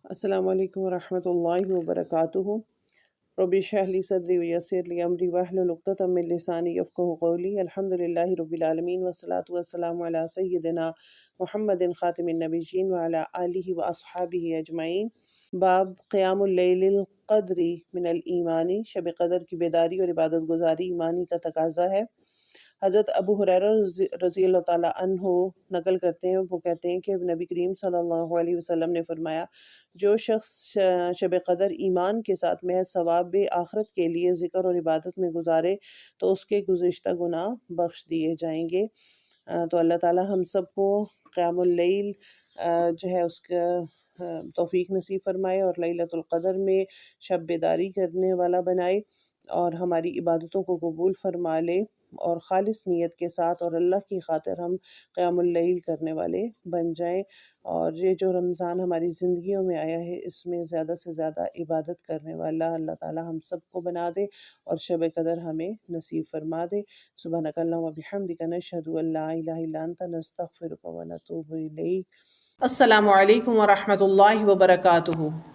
السلام علیکم ورحمۃ اللہ وبرکاتہ۔ رب اشرح لی صدری ویسر لی امری واحلل عقدۃ من لسانی یفقہوا قولی۔ الحمد للہ رب العالمین والصلاۃ والسلام علی سیدنا محمد خاتم النبیین وعلی آلہ واصحابہ اجمعین۔ باب قیام اللیل القدر من الایمان، شب قدر کی بیداری اور عبادت گزاری ایمانی کا تقاضا ہے۔ حضرت ابو ہریرہ رضی اللہ تعالیٰ عنہ نقل کرتے ہیں، وہ کہتے ہیں کہ نبی کریم صلی اللہ علیہ وسلم نے فرمایا، جو شخص شب قدر ایمان کے ساتھ محض ثواب آخرت کے لیے ذکر اور عبادت میں گزارے تو اس کے گزشتہ گناہ بخش دیے جائیں گے۔ تو اللہ تعالیٰ ہم سب کو قیام اللیل جو ہے اس کا توفیق نصیب فرمائے اور لیلۃ القدر میں شب بیداری کرنے والا بنائے اور ہماری عبادتوں کو قبول فرما لے اور خالص نیت کے ساتھ اور اللہ کی خاطر ہم قیام اللیل کرنے والے بن جائیں، اور یہ جو رمضان ہماری زندگیوں میں آیا ہے اس میں زیادہ سے زیادہ عبادت کرنے والا اللہ تعالیٰ ہم سب کو بنا دے اور شب قدر ہمیں نصیب فرما دے۔ سبحانک اللہم و بحمدک، نشہد ان لا الہ الا انت، نستغفرک و نتوب الیک۔ السلام علیکم ورحمۃ اللہ وبرکاتہ۔